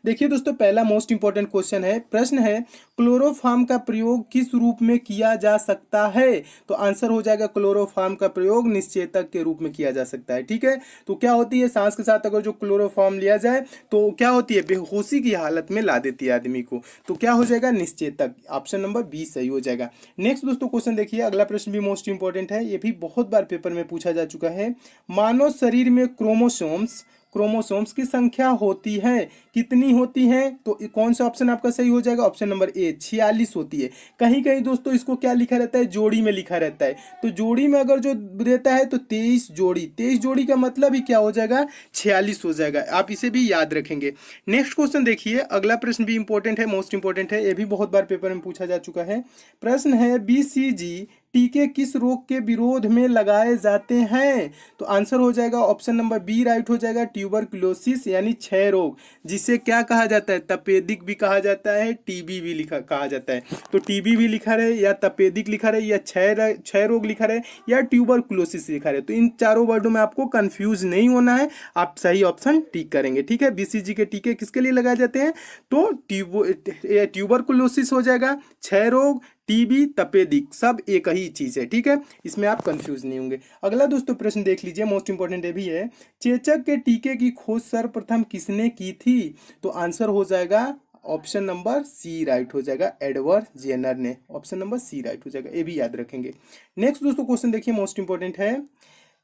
देखिए दोस्तों, पहला मोस्ट इंपॉर्टेंट क्वेश्चन है, प्रश्न है क्लोरोफॉर्म का प्रयोग किस रूप में किया जा सकता है। तो आंसर हो जाएगा क्लोरोफॉर्म का प्रयोग निश्चेतक के रूप में किया जा सकता है। ठीक है, तो क्या होती है, सांस के साथ अगर जो क्लोरोफॉर्म लिया जाए तो क्या होती है, बेहोशी की हालत में ला देती है आदमी को। तो क्या हो जाएगा, निश्चेतक। ऑप्शन नंबर बी सही हो जाएगा। नेक्स्ट दोस्तों क्वेश्चन देखिए, अगला प्रश्न भी मोस्ट इंपॉर्टेंट है, ये भी बहुत बार पेपर में पूछा जा चुका है। मानव शरीर में क्रोमोसोम्स क्रोमोसोम्स की संख्या होती है, कितनी होती है। तो कौन सा ऑप्शन आपका सही हो जाएगा, ऑप्शन नंबर ए 46 होती है। कहीं कहीं दोस्तों इसको क्या लिखा रहता है, जोड़ी में लिखा रहता है। तो जोड़ी में अगर जो रहता है तो 23 जोड़ी का मतलब ही क्या हो जाएगा, 46 हो जाएगा। आप इसे भी याद रखेंगे। नेक्स्ट क्वेश्चन देखिए, अगला प्रश्न भी इंपॉर्टेंट है, मोस्ट इंपॉर्टेंट है, ये भी बहुत बार पेपर में पूछा जा चुका है। प्रश्न है बीसीजी टीके किस रोग के विरोध में लगाए जाते हैं। तो आंसर हो जाएगा ऑप्शन नंबर बी राइट हो जाएगा, ट्यूबरकुलोसिस यानी क्षय रोग, जिसे क्या कहा जाता है, तपेदिक भी कहा जाता है, टीबी भी लिखा कहा जाता है। तो टीबी भी लिखा रहे या तपेदिक लिखा रहे या क्षय रोग लिखा रहे या ट्यूबरकुलोसिस लिखा रहे, तो इन चारों वर्डों में आपको कंफ्यूज नहीं होना है, आप सही ऑप्शन टिक करेंगे। ठीक है, बीसीजी के टीके किसके लिए लगाए जाते हैं, तो ट्यूबरकुलोसिस हो जाएगा, क्षय रोग, टीबी, तपेदिक, सब एक ही चीज है। ठीक है, इसमें आप कंफ्यूज नहीं होंगे। अगला दोस्तों प्रश्न देख लीजिए, मोस्ट इंपॉर्टेंट ये भी है, चेचक के टीके की खोज सर्वप्रथम किसने की थी। तो आंसर हो जाएगा ऑप्शन नंबर सी राइट हो जाएगा, एडवर्ड जेनर ने। ऑप्शन नंबर सी राइट हो जाएगा, ये भी याद रखेंगे। नेक्स्ट दोस्तों क्वेश्चन देखिए, मोस्ट इंपॉर्टेंट है,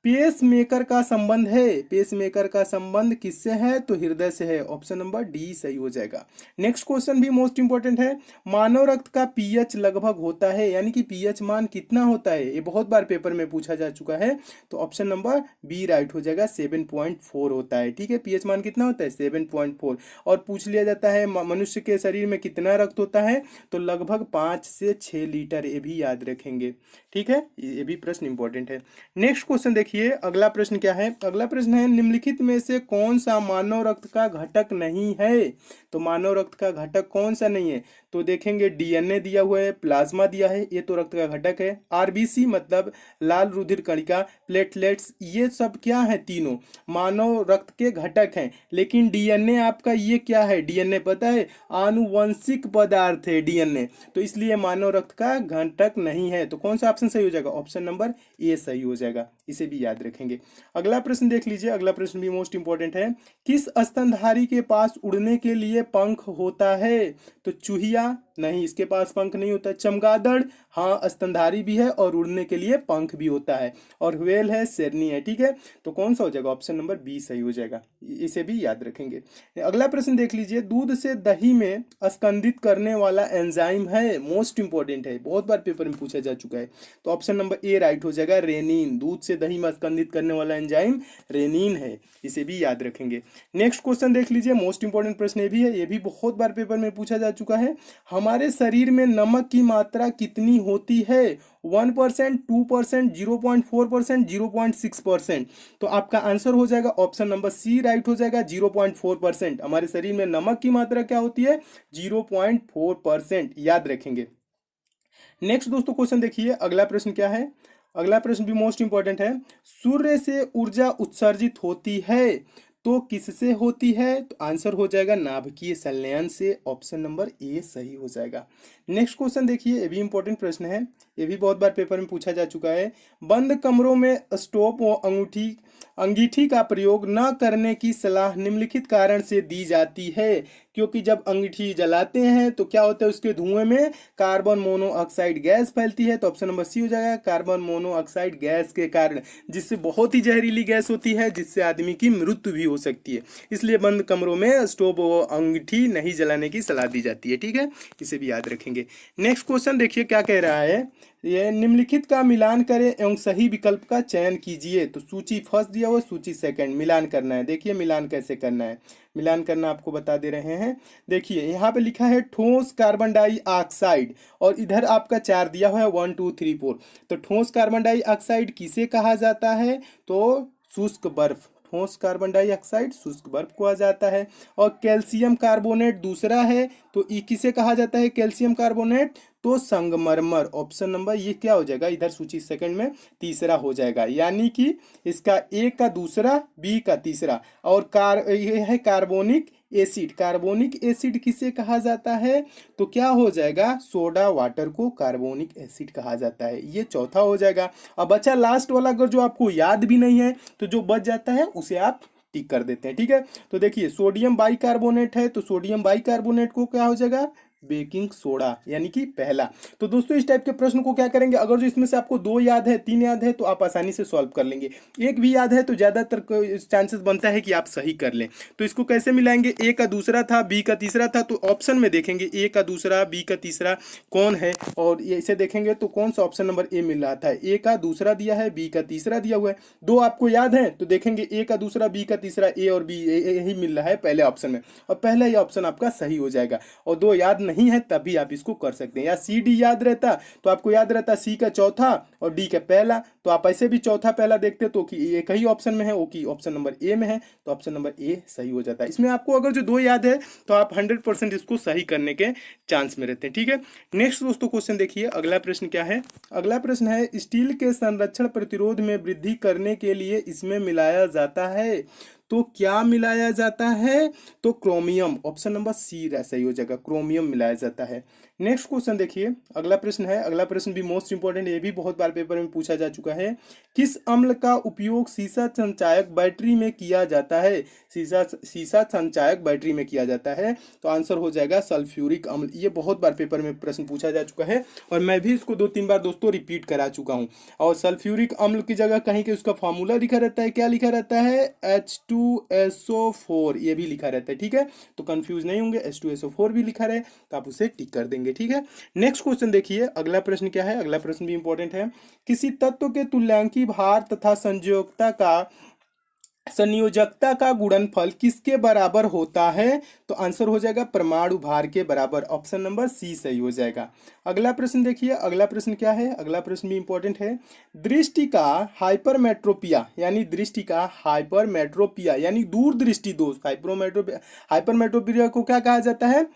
पेस मेकर का संबंध है, पेस मेकर का संबंध किससे है, तो हृदय से है। ऑप्शन नंबर डी सही हो जाएगा। नेक्स्ट क्वेश्चन भी मोस्ट इंपॉर्टेंट है, मानव रक्त का पीएच लगभग होता है, यानी कि पीएच मान कितना होता है, ये बहुत बार पेपर में पूछा जा चुका है। तो ऑप्शन नंबर बी राइट हो जाएगा, 7.4 होता है। ठीक है, पीएच मान कितना होता है, 7.4। और पूछ लिया जाता है मनुष्य के शरीर में कितना रक्त होता है, तो लगभग 5 से 6 लीटर, ये भी याद रखेंगे। ठीक है, ये भी प्रश्न इंपॉर्टेंट है। नेक्स्ट क्वेश्चन देखिए, अगला प्रश्न क्या है, अगला प्रश्न है, निम्नलिखित में से कौन सा मानव रक्त का घटक नहीं है। तो मानव रक्त का घटक कौन सा नहीं है, तो देखेंगे डीएनए दिया हुआ है, प्लाज्मा दिया है, ये तो रक्त का घटक है। आरबीसी मतलब लाल रुधिर कणिका, प्लेटलेट्स, ये सब क्या है, तीनों मानव रक्त के घटक हैं। लेकिन डीएनए आपका ये क्या है, डीएनए पता है आनुवंशिक पदार्थ है डीएनए, तो इसलिए मानव रक्त का घटक नहीं है। तो कौन सा ऑप्शन सही हो जाएगा, ऑप्शन नंबर ए सही हो जाएगा, इसे भी याद रखेंगे। अगला प्रश्न देख लीजिए, अगला प्रश्न भी मोस्ट इंपॉर्टेंट है, किस स्तनधारी के पास उड़ने के लिए पंख होता है। तो चूहिया नहीं, इसके पास पंख नहीं होता। चमगादड़ हाँ स्तनधारी भी है और उड़ने के लिए पंख भी होता है। और व्हेल है, शेरनी है। ठीक है, तो कौन सा हो जाएगा, ऑप्शन नंबर बी सही हो जाएगा, इसे भी याद रखेंगे। अगला प्रश्न देख लीजिए, दूध से दही में स्कंदित करने वाला एंजाइम है, मोस्ट इंपॉर्टेंट है, बहुत बार पेपर में पूछा जा चुका है। तो ऑप्शन नंबर ए राइट हो जाएगा, रेनिन। दूध से दही में स्कंदित करने वाला एंजाइम रेनिन है, इसे भी याद रखेंगे। नेक्स्ट क्वेश्चन देख लीजिए, मोस्ट इंपॉर्टेंट प्रश्न ये भी है, ये भी बहुत बार पेपर में पूछा जा चुका है, हमारे शरीर में नमक की मात्रा कितनी होती है। 1%, 2%, 0.4%, 0.6%। तो आपका आंसर हो जाएगा ऑप्शन नंबर सी राइट हो जाएगा, 0.4%। हमारे शरीर में नमक की मात्रा क्या होती है, 0.4%, याद रखेंगे। नेक्स्ट दोस्तों क्वेश्चन देखिए, अगला प्रश्न क्या है, अगला प्रश्न भी मोस्ट इंपॉर्टेंट है, सूर्य से ऊर्जा उत्सर्जित होती है तो किससे होती है। तो आंसर हो जाएगा नाभिकीय संलयन से, ऑप्शन नंबर ए सही हो जाएगा। नेक्स्ट क्वेश्चन देखिए, ये भी इंपॉर्टेंट प्रश्न है, ये भी बहुत बार पेपर में पूछा जा चुका है, बंद कमरों में स्टोप व अंगीठी का प्रयोग न करने की सलाह निम्नलिखित कारण से दी जाती है। क्योंकि जब अंगीठी जलाते हैं तो क्या होता है, उसके धुएं में कार्बन मोनोऑक्साइड गैस फैलती है। तो ऑप्शन नंबर सी हो जाएगा, कार्बन मोनोऑक्साइड गैस के कारण, जिससे बहुत ही जहरीली गैस होती है, जिससे आदमी की मृत्यु भी हो सकती है। इसलिए बंद कमरों में स्टोव और अंगीठी नहीं जलाने की सलाह दी जाती है। ठीक है, इसे भी याद रखेंगे। नेक्स्ट क्वेश्चन देखिए क्या कह रहा है, ये निम्नलिखित का मिलान करें एवं सही विकल्प का चयन कीजिए। तो सूची फर्स्ट दिया हुआ, सूची सेकंड, मिलान करना है। देखिए मिलान कैसे करना है, मिलान करना आपको बता दे रहे हैं। देखिए यहाँ पे लिखा है ठोस कार्बन डाइऑक्साइड, और इधर आपका 4 दिया हुआ है, 1 2 3 4। तो ठोस कार्बन डाइऑक्साइड किसे कहा जाता है, तो शुष्क बर्फ, ठोस कार्बन डाइऑक्साइड शुष्क बर्फ को आ जाता है। और कैल्शियम कार्बोनेट दूसरा है, तो ये किसे कहा जाता है, कैल्शियम कार्बोनेट, तो संगमरमर। ऑप्शन नंबर ये क्या हो जाएगा, इधर सूची सेकंड में तीसरा हो जाएगा, यानी कि इसका ए का दूसरा, बी का तीसरा, और ये है कार्बोनिक एसिड, कार्बोनिक एसिड किसे कहा जाता है? तो क्या हो जाएगा, सोडा वाटर को कार्बोनिक एसिड कहा जाता है। ये चौथा हो जाएगा। अब बचा लास्ट वाला, अगर जो आपको याद भी नहीं है तो जो बच जाता है उसे आप टिक कर देते हैं, ठीक है। तो देखिए सोडियम बाइकार्बोनेट है, तो सोडियम बाइकार्बोनेट को क्या हो जाएगा, बेकिंग सोडा, यानी कि पहला। तो दोस्तों इस टाइप के प्रश्न को क्या करेंगे, अगर जो इसमें से आपको 2 याद है, 3 याद है, तो आप आसानी से सॉल्व कर लेंगे। एक भी याद है तो ज्यादातर चांसेस बनता है कि आप सही कर लें। तो इसको कैसे मिलाएंगे, ए का दूसरा था, बी का तीसरा था, तो ऑप्शन में देखेंगे ए का दूसरा, बी का तीसरा कौन है, और ये इसे देखेंगे तो कौन सा ऑप्शन नंबर ए मिल रहा था, ए का दूसरा दिया है, बी का तीसरा दिया हुआ है। 2 आपको याद है तो देखेंगे ए का दूसरा, बी का तीसरा, ए और बी यही मिल रहा है पहले ऑप्शन में, और पहला ये ऑप्शन आपका सही हो जाएगा। और 2 याद नहीं है तभी आप इसको कर सकते हैं। या सी डी याद रहता तो आपको याद रहता सी का चौथा और डी का पहला, तो आप ऐसे भी चौथा पहला देखते तो कि एक ही ऑप्शन में है, वो कि ऑप्शन नंबर ए में है, तो ऑप्शन नंबर ए सही हो जाता है। इसमें आपको अगर जो 2 याद है तो आप 100% इसको सही करने के चांस में रहते हैं, ठीक है। नेक्स्ट दोस्तों क्वेश्चन देखिए, अगला प्रश्न क्या है। अगला प्रश्न है, स्टील के संरक्षण प्रतिरोध में वृद्धि करने के लिए इसमें मिलाया जाता है, तो क्या मिलाया जाता है, तो क्रोमियम, ऑप्शन नंबर सी सही हो जाएगा, क्रोमियम मिलाया जाता है। नेक्स्ट क्वेश्चन देखिए, अगला प्रश्न है, अगला प्रश्न भी मोस्ट इंपॉर्टेंट, ये भी बहुत बार पेपर में पूछा जा चुका है। किस अम्ल का उपयोग सीसा संचायक बैटरी में किया जाता है, सीसा संचायक बैटरी में किया जाता है, तो आंसर हो जाएगा सल्फ्यूरिक अम्ल। ये बहुत बार पेपर में प्रश्न पूछा जा चुका है और मैं भी इसको 2-3 बार दोस्तों रिपीट करा चुका हूँ। और सल्फ्यूरिक अम्ल की जगह कहीं के उसका फॉर्मूला लिखा रहता है, क्या लिखा रहता है, H2SO4, ये भी लिखा रहता है, ठीक है। तो कंफ्यूज नहीं होंगे, H2SO4 भी लिखा रहे तो आप उसे टिक कर देंगे, ठीक है। नेक्स्ट क्वेश्चन देखिए, अगला प्रश्न क्या है, अगला प्रश्न भी इंपॉर्टेंट है। किसी तत्व के तुल्यांकी भार तथा संयोजकता का गुणनफल किसके बराबर होता है, तो आंसर हो जाएगा परमाणु भार के बराबर, ऑप्शन नंबर सी सही हो जाएगा। अगला प्रश्न देखिए, अगला प्रश्न क्या है, अगला प्रश्न भी इंपॉर्टेंट है। दृष्टि का हाइपरमेट्रोपिया यानी दृष्टि का हाइपरमेट्रोपिया यानी दूरदृष्टि दोष, हाइपरमेट्रोपिया को क्या कहा जाता है,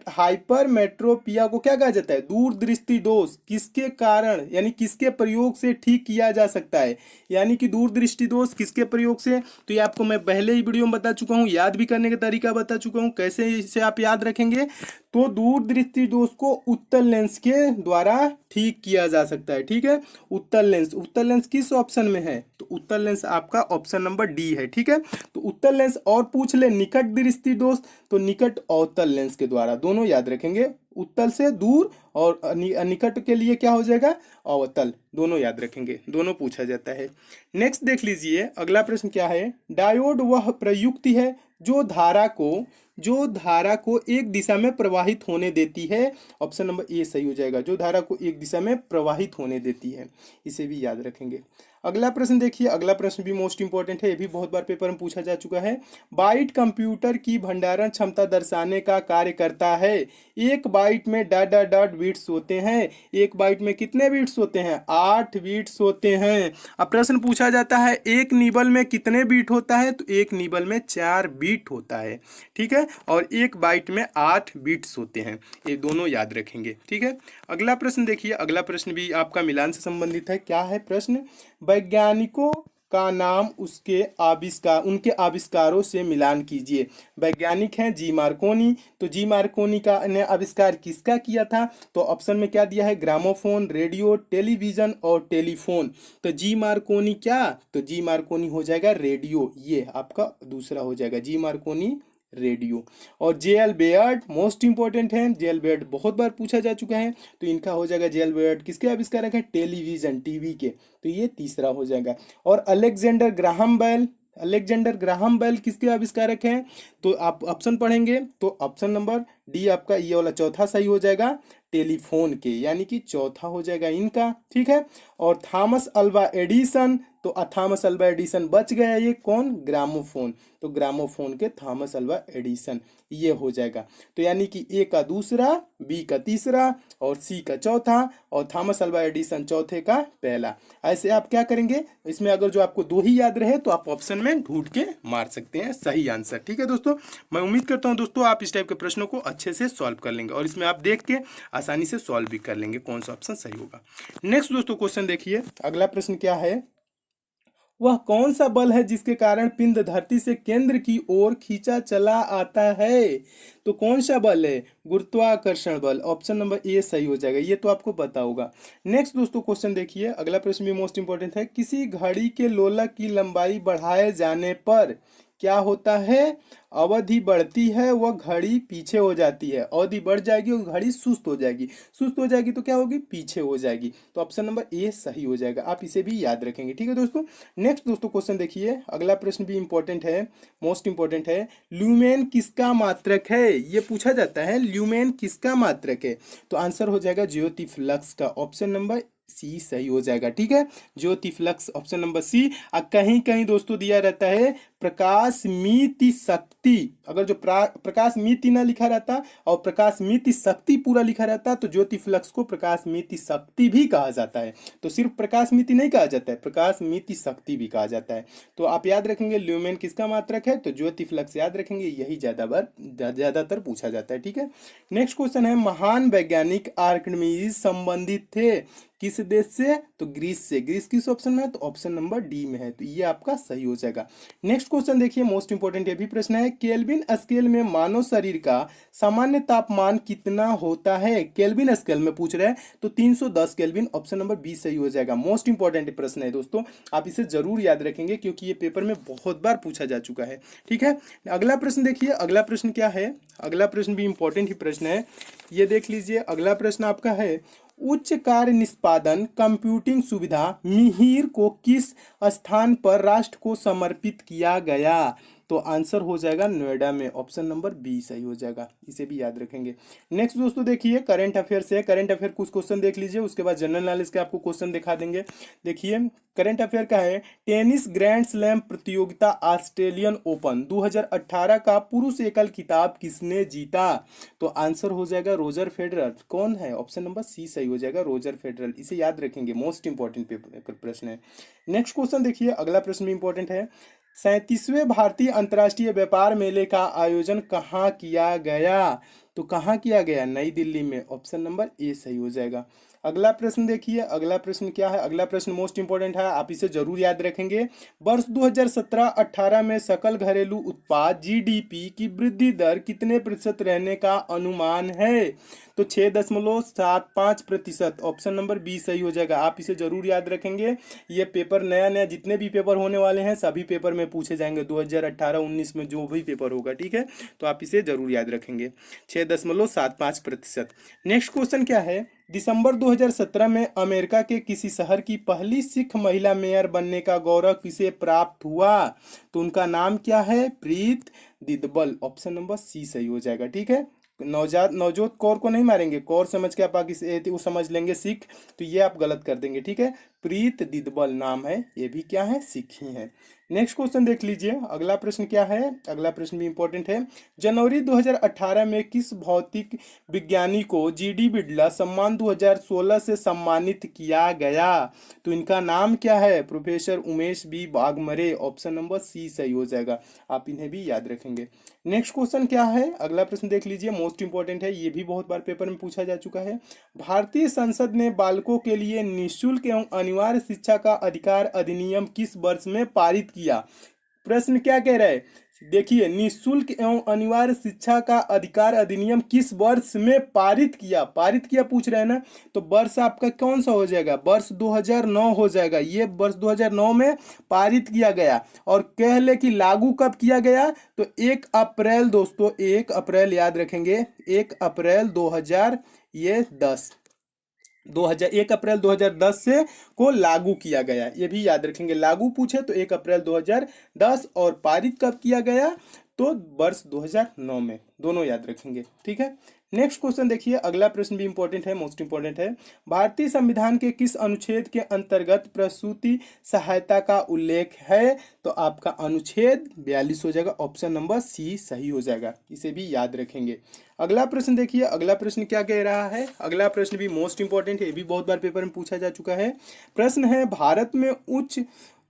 हाइपरमेट्रोपिया को क्या कहा जाता है, दूरदृष्टि दोष किसके कारण यानी किसके प्रयोग से ठीक किया जा सकता है, यानी कि दूरदृष्टि दोष किसके प्रयोग से, तो ये आपको मैं पहले ही वीडियो में बता चुका हूँ, याद भी करने का तरीका बता चुका हूँ, कैसे इसे आप याद रखेंगे। तो दूरदृष्टि दोष को उत्तल लेंस के द्वारा ठीक किया जा सकता है, ठीक है। उत्तल लेंस किस ऑप्शन में है, तो उत्तल लेंस आपका ऑप्शन नंबर डी है, ठीक है। तो उत्तल लेंस, और पूछ ले निकट दृष्टि दोष, तो निकट अवतल लेंस के द्वारा, दोनों याद रखेंगे, उत्तल से दूर और निकट के लिए क्या हो जाएगा, अवतल, दोनों याद रखेंगे, दोनों पूछा जाता है। नेक्स्ट देख लीजिए, अगला प्रश्न क्या है। डायोड वह प्रयुक्ति है जो धारा को एक दिशा में प्रवाहित होने देती है, ऑप्शन नंबर ए सही हो जाएगा, जो धारा को एक दिशा में प्रवाहित होने देती है, इसे भी याद रखेंगे। अगला प्रश्न देखिए, अगला प्रश्न भी मोस्ट इंपॉर्टेंट है, ये भी बहुत बार पेपर में पूछा जा चुका है। बाइट कंप्यूटर की भंडारण क्षमता दर्शाने का कार्य करता है। एक बाइट में डॉट बिट्स होते हैं, एक बाइट में कितने बिट्स होते हैं, 8 बिट्स होते हैं। अब प्रश्न पूछा जाता है एक निबल में कितने बीट होता है, तो एक निबल में 4 बीट होता है, ठीक है, और एक बाइट में 8 बीट्स होते हैं, ये दोनों याद रखेंगे, ठीक है। अगला प्रश्न देखिए, अगला प्रश्न भी आपका मिलान से संबंधित है। क्या है प्रश्न, वैज्ञानिकों का नाम उनके आविष्कारों से मिलान कीजिए। वैज्ञानिक हैं जी मार्कोनी, तो जी मार्कोनी का ने आविष्कार किसका किया था, तो ऑप्शन में क्या दिया है, ग्रामोफोन, रेडियो, टेलीविजन और टेलीफोन। तो जी मार्कोनी क्या, तो जी मार्कोनी हो जाएगा रेडियो, ये आपका दूसरा हो जाएगा, जी मार्कोनी रेडियो। और जेएल बेयर्ड मोस्ट इंपॉर्टेंट है, जेएल बेयर्ड बहुत बार पूछा जा चुका है, तो इनका हो जाएगा जेएल बेयर्ड किसके आविष्कारक है, टेलीविजन, टीवी के, तो ये तीसरा हो जाएगा। और अलेक्जेंडर ग्राहम बेल किसके आविष्कारक हैं, तो आप ऑप्शन पढ़ेंगे तो ऑप्शन नंबर डी आपका ये वाला चौथा सही हो जाएगा, टेलीफोन के, यानी कि चौथा हो जाएगा इनका, ठीक है। और थॉमस अल्वा एडिसन, तो थॉमस अल्वा एडिसन बच गया, ये कौन, ग्रामोफोन, तो ग्रामोफोन के थॉमस अल्वा एडिसन, ये हो जाएगा। तो यानी कि ए का दूसरा, बी का तीसरा और सी का चौथा और थॉमस अल्वा एडिसन चौथे का पहला। ऐसे आप क्या करेंगे, इसमें अगर जो आपको 2 ही याद रहे तो आप ऑप्शन में ढूंढ के मार सकते हैं सही आंसर, ठीक है दोस्तों। मैं उम्मीद करता हूं दोस्तों आप इस टाइप के प्रश्नों को अच्छे से सॉल्व कर लेंगे और इसमें आप देख के आसानी से सॉल्व भी कर लेंगे कौन सा ऑप्शन सही होगा। नेक्स्ट दोस्तों क्वेश्चन देखिए, अगला प्रश्न क्या है। वह कौन सा बल है जिसके कारण पिंड धरती से केंद्र की ओर खींचा चला आता है? तो कौन सा बल है? गुरुत्वाकर्षण बल। ऑप्शन नंबर ए सही हो जाएगा, ये तो आपको पता होगा। नेक्स्ट दोस्तों क्वेश्चन देखिए, अगला प्रश्न भी मोस्ट इंपॉर्टेंट है। किसी घड़ी के लोलक की लंबाई बढ़ाए जाने पर क्या होता है? अवधि बढ़ती है, वह घड़ी पीछे हो जाती है। अवधि बढ़ जाएगी और घड़ी सुस्त हो जाएगी। सुस्त हो जाएगी तो क्या होगी? पीछे हो जाएगी। तो ऑप्शन नंबर ए सही हो जाएगा, आप इसे भी याद रखेंगे। ठीक है दोस्तों। नेक्स्ट दोस्तों क्वेश्चन देखिए, अगला प्रश्न भी इंपॉर्टेंट है, मोस्ट इंपॉर्टेंट है। ल्यूमेन किसका मात्रक है? ये पूछा जाता है, ल्यूमेन किसका मात्रक है? तो आंसर हो जाएगा ज्योति फ्लक्स का। ऑप्शन नंबर सी सही हो जाएगा। ठीक है, ज्योति फ्लक्स, ऑप्शन नंबर सी। कहीं कहीं दोस्तों दिया रहता है प्रकाशमिति शक्ति। अगर जो प्रकाशमिति ना लिखा रहता और प्रकाशमिति शक्ति पूरा लिखा रहता तो ज्योति फ्लक्स को प्रकाशमिति शक्ति भी कहा जाता है। तो सिर्फ प्रकाशमिति नहीं कहा जाता है, प्रकाशमिति शक्ति भी कहा जाता है। तो आप याद रखेंगे ल्यूमेन किसका मात्रक है, तो ज्योति फ्लक्स याद रखेंगे, यही ज्यादातर पूछा जाता है। ठीक है। नेक्स्ट क्वेश्चन है, महान वैज्ञानिक आर्किमिडीज संबंधित थे किस देश से? तो ग्रीस से। ग्रीस किस ऑप्शन में है? तो ऑप्शन नंबर डी में है, तो ये आपका सही हो जाएगा। नेक्स्ट क्वेश्चन देखिए, मोस्ट इंपोर्टेंट ये भी प्रश्न है। केल्विन स्केल में मानव शरीर का सामान्य तापमान कितना होता है? केल्विन स्केल में पूछ रहे हैं, तो 310 केल्विन, ऑप्शन नंबर बी सही हो जाएगा। मोस्ट इंपोर्टेंट प्रश्न है दोस्तों, आप इसे जरूर याद रखेंगे क्योंकि ये पेपर में बहुत बार पूछा जा चुका है। ठीक है, अगला प्रश्न देखिए, अगला प्रश्न क्या है? अगला प्रश्न भी इंपॉर्टेंट ही प्रश्न है, ये देख लीजिए। अगला प्रश्न आपका है, उच्च कार्य निष्पादन कंप्यूटिंग सुविधा मिहिर को किस स्थान पर राष्ट्र को समर्पित किया गया? तो आंसर हो जाएगा नोएडा में, ऑप्शन नंबर बी सही हो जाएगा, इसे भी याद रखेंगे। नेक्स्ट दोस्तों देखिए, करंट अफेयर से, करंट अफेयर कुछ क्वेश्चन देख लीजिए, उसके बाद जनरल नॉलेज के आपको क्वेश्चन दिखा देंगे। देखिए करंट अफेयर का है, टेनिस ग्रैंड स्लैम प्रतियोगिता ऑस्ट्रेलियन ओपन 2018 का पुरुष एकल खिताब किसने जीता? तो आंसर हो जाएगा रोजर फेडरर। कौन है? ऑप्शन नंबर सी सही हो जाएगा, रोजर फेडरर, इसे याद रखेंगे, मोस्ट इंपॉर्टेंट प्रश्न है। नेक्स्ट क्वेश्चन देखिए, अगला प्रश्न भी इंपॉर्टेंट है। 37वें भारतीय अंतर्राष्ट्रीय व्यापार मेले का आयोजन कहाँ किया गया? तो कहाँ किया गया? नई दिल्ली में, ऑप्शन नंबर ए सही हो जाएगा। अगला प्रश्न देखिए, अगला प्रश्न क्या है? अगला प्रश्न मोस्ट इंपॉर्टेंट है, आप इसे जरूर याद रखेंगे। वर्ष 2017-18 में सकल घरेलू उत्पाद जीडीपी की वृद्धि दर कितने प्रतिशत रहने का अनुमान है? तो 6.75%, ऑप्शन नंबर बी सही हो जाएगा, आप इसे जरूर याद रखेंगे। ये पेपर नया नया जितने भी पेपर होने वाले हैं सभी पेपर में पूछे जाएंगे 2018-19 में जो भी पेपर होगा। ठीक है, तो आप इसे जरूर याद रखेंगे, 6.75%। नेक्स्ट क्वेश्चन क्या है? दिसंबर 2017 में अमेरिका के किसी शहर की पहली सिख महिला मेयर बनने का गौरव किसे प्राप्त हुआ? तो उनका नाम क्या है? प्रीत दिदबल, ऑप्शन नंबर सी सही हो जाएगा। ठीक है, नवजोत कौर को नहीं मारेंगे, कौर समझ के आप वो समझ लेंगे सिख, तो ये आप गलत कर देंगे। ठीक है, प्रीत दिदबल नाम है, ये भी क्या है? सिख ही है। नेक्स्ट क्वेश्चन देख लीजिए, अगला प्रश्न क्या है? अगला प्रश्न भी इंपॉर्टेंट है। जनवरी 2018 में किस भौतिक विज्ञानी को जीडी बिड़ला सम्मान 2016 से सम्मानित किया गया? तो इनका नाम क्या है? Professor Umesh B Waghmare, option number C सही हो जाएगा, आप इन्हें भी याद रखेंगे। नेक्स्ट क्वेश्चन क्या है? अगला प्रश्न देख लीजिए, मोस्ट इंपॉर्टेंट है, ये भी बहुत बार पेपर में पूछा जा चुका है। भारतीय संसद ने बालकों के लिए निःशुल्क एवं अनिवार्य शिक्षा का अधिकार अधिनियम किस वर्ष में पारित किया? प्रश्न क्या कह रहा है? देखिए, निःशुल्क एवं अनिवार्य शिक्षा का अधिकार अधिनियम किस वर्ष में पारित किया? पारित किया पूछ रहे हैं ना, तो वर्ष आपका कौन सा हो जाएगा? वर्ष 2009 हो जाएगा, ये वर्ष 2009 में पारित किया गया। और कह ले कि लागू कब किया गया? तो 1 अप्रैल दोस्तों, 1 अप्रैल याद रखेंगे, 1 अप्रैल 1 अप्रैल 2010 से को लागू किया गया, ये भी याद रखेंगे। लागू पूछे तो 1 अप्रैल 2010, और पारित कब किया गया? तो वर्ष 2009 में, दोनों याद रखेंगे। ठीक है, नेक्स्ट क्वेश्चन देखिए, अगला प्रश्न भी इंपॉर्टेंट है, मोस्ट इंपॉर्टेंट है। भारतीय संविधान के किस अनुच्छेद के अंतर्गत प्रसूति सहायता का उल्लेख है? तो आपका अनुच्छेद 42 हो जाएगा, ऑप्शन नंबर सी सही हो जाएगा, इसे भी याद रखेंगे। अगला प्रश्न देखिए, अगला प्रश्न क्या कह रहा है? अगला प्रश्न भी मोस्ट इंपॉर्टेंट है, ये भी बहुत बार पेपर में पूछा जा चुका है। प्रश्न है, भारत में उच्च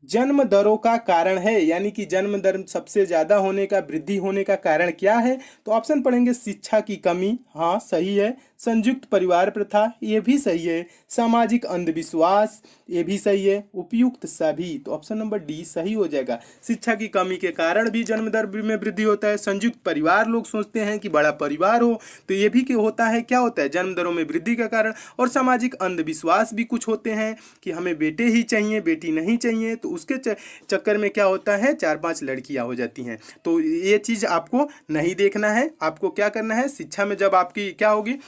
जन्म दरों का कारण है, यानी कि जन्म दर सबसे ज्यादा होने का, वृद्धि होने का कारण क्या है? तो ऑप्शन पढ़ेंगे, शिक्षा की कमी, हाँ सही है, संयुक्त परिवार प्रथा, ये भी सही है। सामाजिक अंधविश्वास, ये भी सही है। उपयुक्त सभी, तो ऑप्शन नंबर डी सही हो जाएगा। शिक्षा की कमी के कारण भी जन्म दर में वृद्धि होता है। संयुक्त परिवार लोग सोचते हैं कि बड़ा परिवार हो, तो ये भी होता है, क्या होता है, जन्म दरों में वृद्धि का कारण। और सामाजिक अंधविश्वास भी कुछ होते हैं कि हमें बेटे ही चाहिए, बेटी नहीं चाहिए, तो उसके चक्कर में क्या होता है, 4-5 लड़कियां हो जाती हैं। तो ये चीज़ आपको नहीं देखना है। आपको क्या करना है, शिक्षा में जब आपकी क्या होगी,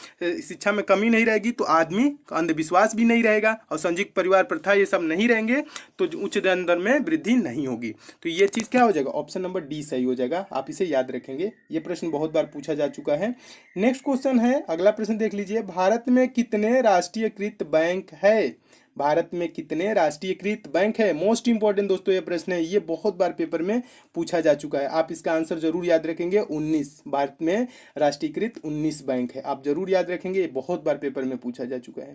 शिक्षा में कमी नहीं रहेगी तो आदमी अंधविश्वास भी नहीं रहेगा और संयुक्त परिवार प्रथा ये सब नहीं रहेंगे तो उच्च जन्म दर में वृद्धि नहीं होगी। तो ये चीज़ क्या हो जाएगा, ऑप्शन नंबर डी सही हो जाएगा। आप इसे याद रखेंगे, ये प्रश्न बहुत बार पूछा जा चुका है। नेक्स्ट क्वेश्चन है, अगला प्रश्न देख लीजिए। भारत में कितने राष्ट्रीयकृत बैंक है? भारत में कितने राष्ट्रीयकृत बैंक है? मोस्ट इंपॉर्टेंट दोस्तों ये प्रश्न है, ये बहुत बार पेपर में पूछा जा चुका है। आप इसका आंसर जरूर याद रखेंगे, 19। भारत में राष्ट्रीयकृत 19 बैंक है, आप जरूर याद रखेंगे, ये बहुत बार पेपर में पूछा जा चुका है।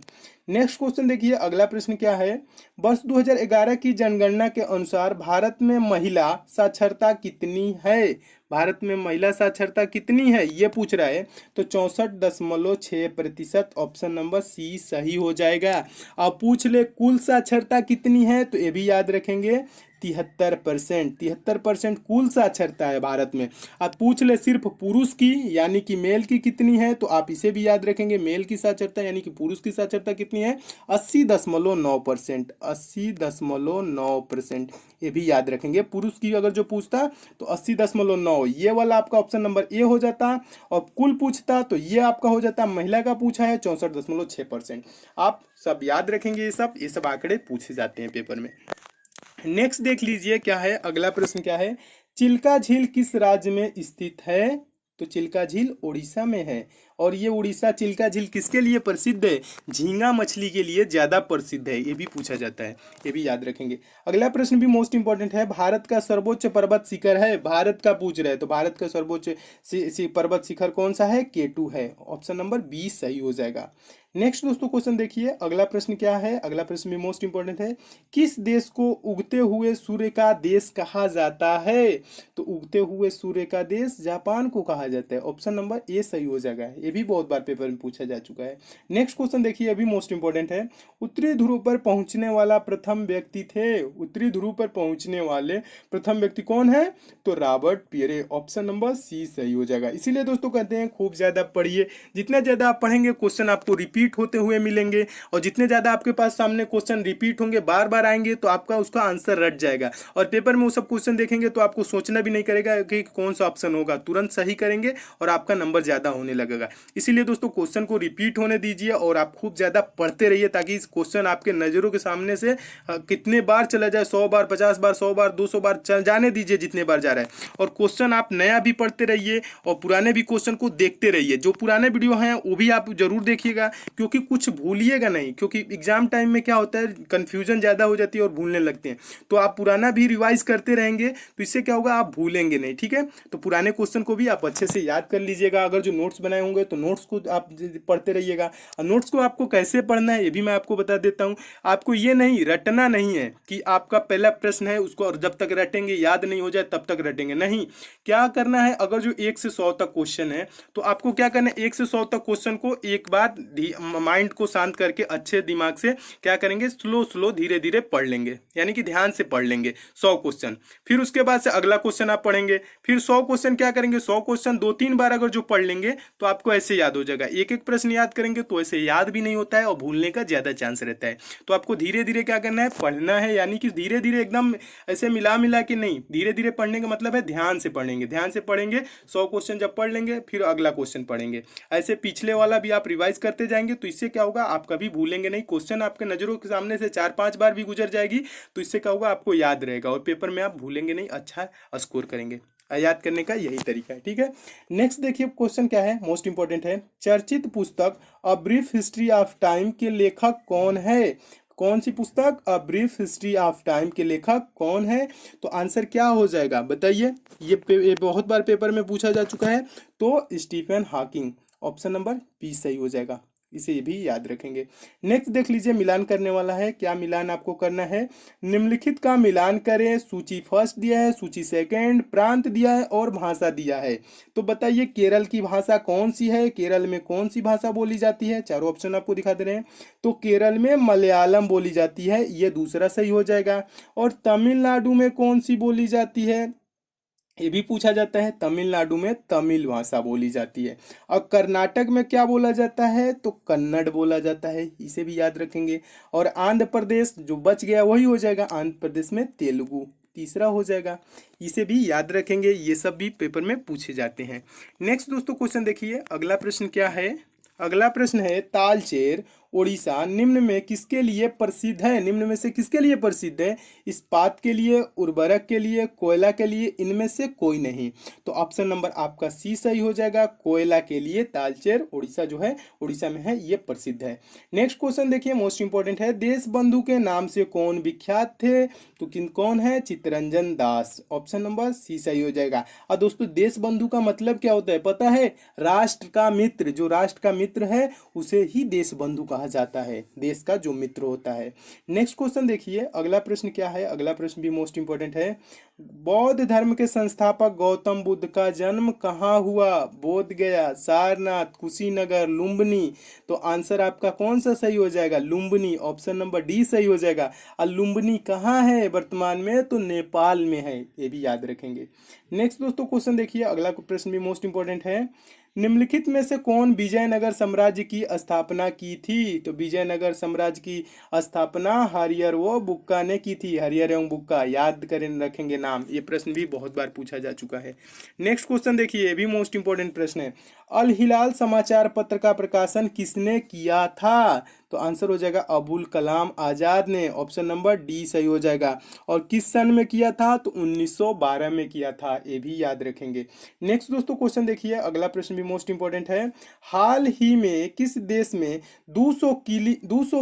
नेक्स्ट क्वेश्चन देखिए, अगला प्रश्न क्या है। वर्ष 2011 की जनगणना के अनुसार भारत में महिला साक्षरता कितनी है? भारत में महिला साक्षरता कितनी है ये पूछ रहा है, तो 64.6%, ऑप्शन नंबर सी सही हो जाएगा। अब पूछ ले कुल साक्षरता कितनी है, तो ये भी याद रखेंगे, 73%। 73% कुल साक्षरता है भारत में। अब पूछ ले सिर्फ पुरुष की यानी कि मेल की कितनी है, तो आप इसे भी याद रखेंगे, मेल की साक्षरता यानी कि पुरुष की साक्षरता कितनी है, 80.9%। 80.9%, ये भी याद रखेंगे। पुरुष की अगर जो पूछता तो 80.9, ये वाला आपका ऑप्शन नंबर ए हो जाता, और कुल पूछता तो ये आपका हो जाता, महिला का पूछा है 64.6%। आप सब याद रखेंगे, ये सब आंकड़े पूछे जाते हैं पेपर में। नेक्स्ट देख लीजिए क्या है, अगला प्रश्न क्या है। चिल्का झील किस राज्य में स्थित है? तो चिल्का झील उड़ीसा में है। और ये उड़ीसा चिल्का झील किसके लिए प्रसिद्ध है? झींगा मछली के लिए ज़्यादा प्रसिद्ध है, ये भी पूछा जाता है, ये भी याद रखेंगे। अगला प्रश्न भी मोस्ट इंपॉर्टेंट है। भारत का सर्वोच्च पर्वत शिखर है, भारत का पूछ रहे हैं, तो भारत का सर्वोच्च पर्वत शिखर कौन सा है? K2 है, ऑप्शन नंबर बी सही हो जाएगा। नेक्स्ट दोस्तों क्वेश्चन देखिए, अगला प्रश्न क्या है। अगला प्रश्न भी मोस्ट इंपॉर्टेंट है। किस देश को उगते हुए सूर्य का देश कहा जाता है? तो उगते हुए सूर्य का देश जापान को कहा जाता है, ऑप्शन नंबर ए सही हो जाएगा। ये भी बहुत बार पेपर में पूछा जा चुका है। नेक्स्ट क्वेश्चन देखिए, अभी मोस्ट इंपॉर्टेंट है। उत्तरी ध्रुव पर पहुंचने वाला प्रथम व्यक्ति थे। उत्तरी ध्रुव पर पहुंचने वाले प्रथम व्यक्ति कौन है? तो Robert Pierre, option number C सही हो जाएगा। इसीलिए दोस्तों कहते हैं खूब ज्यादा पढ़िए, जितना ज्यादा आप पढ़ेंगे क्वेश्चन आपको रिपीट होते हुए मिलेंगे, और जितने ज्यादा आपके पास सामने क्वेश्चन रिपीट होंगे, बार बार आएंगे, तो आपका उसका आंसर रट जाएगा। और पेपर में वो सब क्वेश्चन देखेंगे तो आपको सोचना भी नहीं करेगा कि कौन सा ऑप्शन होगा, तुरंत सही करेंगे और आपका नंबर ज्यादा होने लगेगा। इसीलिए दोस्तों क्वेश्चन को रिपीट होने दीजिए और आप खूब ज्यादा पढ़ते रहिए, ताकि इस क्वेश्चन आपके नजरों के सामने से कितने बार चला जाए, 100 बार, 50 बार, 100 बार, 200 बार चल जाने दीजिए, जितने बार जा रहा है। और क्वेश्चन आप नया भी पढ़ते रहिए और पुराने भी क्वेश्चन को देखते रहिए। जो पुराने वीडियो हैं वो भी आप जरूर देखिएगा, क्योंकि कुछ भूलिएगा नहीं, क्योंकि एग्जाम टाइम में क्या होता है, कंफ्यूजन ज़्यादा हो जाती है और भूलने लगते हैं। तो आप पुराना भी रिवाइज करते रहेंगे, तो इससे क्या होगा, आप भूलेंगे नहीं, ठीक है। तो पुराने क्वेश्चन को भी आप अच्छे से याद कर लीजिएगा। अगर जो नोट्स बनाए होंगे तो नोट्स को आप पढ़ते रहिएगा। और नोट्स को आपको कैसे पढ़ना है ये भी मैं आपको बता देता हूँ। आपको ये नहीं रटना नहीं है कि आपका पहला प्रश्न है उसको और जब तक रटेंगे याद नहीं हो जाए तब तक रटेंगे, नहीं। क्या करना है, अगर जो 1 से 100 तक क्वेश्चन है तो आपको क्या करना है, 1 से 100 तक क्वेश्चन को एक बार माइंड को शांत करके अच्छे दिमाग से क्या करेंगे, स्लो धीरे धीरे पढ़ लेंगे, यानी कि ध्यान से पढ़ लेंगे 100 क्वेश्चन। फिर उसके बाद से अगला क्वेश्चन आप पढ़ेंगे, फिर 100 क्वेश्चन क्या करेंगे, 100 क्वेश्चन 2-3 बार अगर जो पढ़ लेंगे तो आपको ऐसे याद हो जाएगा। एक एक प्रश्न याद करेंगे तो ऐसे याद भी नहीं होता है और भूलने का ज्यादा चांस रहता है। तो आपको धीरे धीरे क्या करना है, पढ़ना है, यानी कि धीरे धीरे एकदम ऐसे मिला मिला के नहीं, धीरे धीरे पढ़ने का मतलब है ध्यान से पढ़ेंगे। ध्यान से पढ़ेंगे, 100 क्वेश्चन जब पढ़ लेंगे फिर अगला क्वेश्चन पढ़ेंगे, ऐसे पिछले वाला भी आप रिवाइज करते जाएंगे। तो इससे क्या होगा, आप कभी भूलेंगे नहीं। क्वेश्चन आपके नजरों के सामने से 4-5 बार भी गुजर जाएगी तो इससे क्या होगा, आपको याद रहेगा और पेपर में आप भूलेंगे नहीं, अच्छा स्कोर करेंगे। याद करने का यही तरीका है, ठीक है। नेक्स्ट देखिए क्वेश्चन क्या है, मोस्ट इंपॉर्टेंट है। चर्चित पुस्तक a brief history of time के लेखक कौन है? कौन सी पुस्तक, a brief history of time के लेखक कौन है? तो आंसर क्या हो जाएगा बताइए। ये बहुत बार पेपर में पूछा जा चुका है, तो Stephen Hawking, option number B सही हो जाएगा। इसे भी याद रखेंगे। नेक्स्ट देख लीजिए, मिलान करने वाला है। क्या मिलान आपको करना है? निम्नलिखित का मिलान करें। सूची फर्स्ट दिया है, सूची सेकंड, प्रांत दिया है और भाषा दिया है। तो बताइए केरल की भाषा कौन सी है, केरल में कौन सी भाषा बोली जाती है? चारों ऑप्शन आपको दिखा दे रहे हैं। तो केरल में मलयालम बोली जाती है, ये दूसरा सही हो जाएगा। और तमिलनाडु में कौन सी बोली जाती है, ये भी पूछा जाता है। तमिलनाडु में तमिल भाषा बोली जाती है। और कर्नाटक में क्या बोला जाता है? तो कन्नड़ बोला जाता है, इसे भी याद रखेंगे। और आंध्र प्रदेश जो बच गया वही हो जाएगा, आंध्र प्रदेश में तेलुगु तीसरा हो जाएगा, इसे भी याद रखेंगे। ये सब भी पेपर में पूछे जाते हैं। नेक्स्ट दोस्तों क्वेश्चन देखिए, अगला प्रश्न क्या है? अगला प्रश्न है, तालचेर उड़ीसा निम्न में किसके लिए प्रसिद्ध है? निम्न में से किसके लिए प्रसिद्ध है? इस्पात के लिए, उर्वरक के लिए, कोयला के लिए, इनमें से कोई नहीं। तो ऑप्शन नंबर आपका सी सही हो जाएगा, कोयला के लिए तालचेर उड़ीसा जो है, उड़ीसा में है, ये प्रसिद्ध है। नेक्स्ट क्वेश्चन देखिए, मोस्ट इंपॉर्टेंट है, देश बंधु के नाम से कौन विख्यात थे? तो कौन है? Chittaranjan Das, option number C सही हो जाएगा। और दोस्तों देश बंधु का मतलब क्या होता है पता है? राष्ट्र का मित्र, जो राष्ट्र का मित्र है उसे ही देश बंधु कहा जाता है, देश का जो मित्र होता है। नेक्स्ट क्वेश्चन देखिए, अगला प्रश्न क्या है? अगला प्रश्न भी मोस्ट इंपॉर्टेंट है, बौद्ध धर्म के संस्थापक गौतम बुद्ध का जन्म कहाँ हुआ? बोध गया, सारनाथ, कुशीनगर, लुम्बिनी। तो आंसर आपका कौन सा सही हो जाएगा? लुम्बिनी, ऑप्शन नंबर डी सही हो जाएगा। और लुम्बिनी कहाँ है वर्तमान में? तो नेपाल में है, ये भी याद रखेंगे। नेक्स्ट दोस्तों क्वेश्चन देखिए, अगला प्रश्न भी मोस्ट इंपॉर्टेंट है, निम्नलिखित में से कौन विजयनगर साम्राज्य की स्थापना की थी? तो विजयनगर साम्राज्य की स्थापना हरिहर व बुक्का ने की थी, हरिहर एवं बुक्का, याद करें रखेंगे नाम, ये प्रश्न भी बहुत बार पूछा जा चुका है। नेक्स्ट क्वेश्चन देखिए, ये भी मोस्ट इंपॉर्टेंट प्रश्न है, अल हिलाल समाचार पत्र का प्रकाशन किसने किया था? तो आंसर हो जाएगा अबुल कलाम आजाद ने, ऑप्शन नंबर डी सही हो जाएगा। और किस सन में किया था? तो 1912 में किया था, ये भी याद रखेंगे। नेक्स्ट दोस्तों क्वेश्चन देखिए, अगला प्रश्न भी मोस्ट इंपॉर्टेंट है, हाल ही में किस देश में 200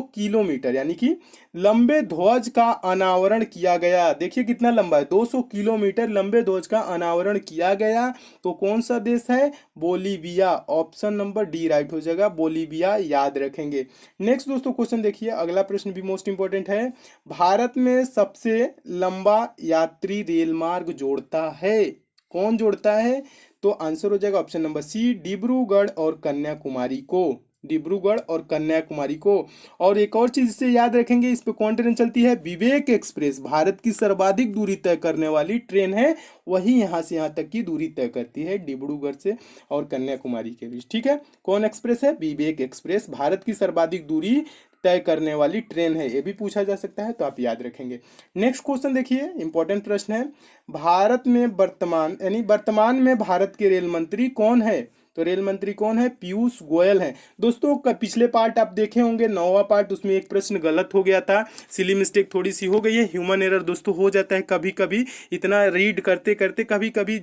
किलोमीटर यानी कि लंबे ध्वज का अनावरण किया गया? देखिए कितना लंबा है, 200 किलोमीटर लंबे ध्वज का अनावरण किया गया। तो कौन सा देश है? Bolivia, option number D right हो जाएगा, बोलीविया, याद रखेंगे। नेक्स्ट दोस्तों क्वेश्चन देखिए, अगला प्रश्न भी मोस्ट इंपॉर्टेंट है, भारत में सबसे लंबा यात्री रेल मार्ग जोड़ता है, कौन जोड़ता है? तो आंसर हो जाएगा ऑप्शन नंबर सी, डिब्रूगढ़ और कन्याकुमारी को, डिब्रूगढ़ और कन्याकुमारी को। और एक और चीज से याद रखेंगे, इस पे कौन ट्रेन चलती है? विवेक एक्सप्रेस, भारत की सर्वाधिक दूरी तय करने वाली ट्रेन है, वही यहाँ से यहाँ तक की दूरी तय करती है, डिब्रूगढ़ से और कन्याकुमारी के बीच। ठीक है, कौन एक्सप्रेस है? विवेक एक्सप्रेस, भारत की सर्वाधिक दूरी तय करने वाली ट्रेन है, ये भी पूछा जा सकता है, तो आप याद रखेंगे। नेक्स्ट क्वेश्चन देखिए, इंपॉर्टेंट प्रश्न है, भारत में वर्तमान में भारत के रेल मंत्री कौन है? तो रेल मंत्री कौन है? पीयूष गोयल है। दोस्तों पिछले पार्ट आप देखे होंगे, 9वां पार्ट, उसमें एक प्रश्न गलत हो गया था, सिली मिस्टेक थोड़ी सी हो गई है, ह्यूमन एरर दोस्तों हो जाता है कभी कभी, इतना रीड करते करते कभी कभी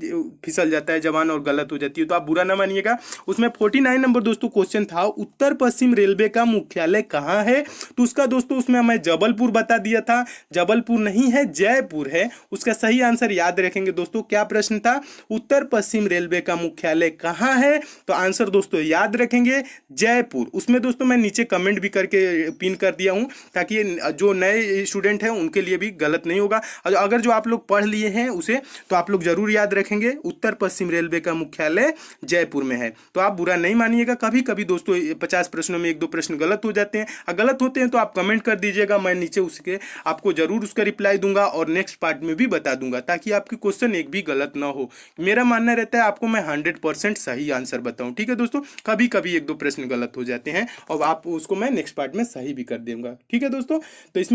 फिसल जाता है जबान और गलत हो जाती है, तो आप बुरा ना मानिएगा। उसमें 49 नंबर दोस्तों क्वेश्चन था, उत्तर पश्चिम रेलवे का मुख्यालय कहाँ है? तो उसका दोस्तों उसमें मैं जबलपुर बता दिया था, जबलपुर नहीं है, जयपुर है। उसका सही आंसर याद रखेंगे दोस्तों, क्या प्रश्न था? उत्तर पश्चिम रेलवे का मुख्यालय कहाँ है? तो आंसर दोस्तों याद रखेंगे जयपुर। उसमें दोस्तों मैं नीचे कमेंट भी करके पिन कर दिया हूं, ताकि जो नए स्टूडेंट हैं उनके लिए भी गलत नहीं होगा। अगर जो आप लोग पढ़ लिए हैं उसे, तो आप लोग जरूर याद रखेंगे, उत्तर पश्चिम रेलवे का मुख्यालय जयपुर में है। तो आप बुरा नहीं मानिएगा, कभी कभी दोस्तों 50 प्रश्नों में 1-2 प्रश्न गलत हो जाते हैं, अगर गलत होते हैं तो आप कमेंट कर दीजिएगा, मैं नीचे उसके आपको जरूर उसका रिप्लाई दूंगा और नेक्स्ट पार्ट में भी बता दूंगा, ताकि आपकी क्वेश्चन एक भी गलत ना हो। मेरा मानना रहता है आपको मैं 100% सही आंसर बताऊं। ठीक है दोस्तों, कभी कभी 1-2 प्रश्न गलत हो जाते हैं और आप उसको मैं नेक्स्ट पार्ट में सही भी कर दूंगा। ठीक है दोस्तों, तो इसमें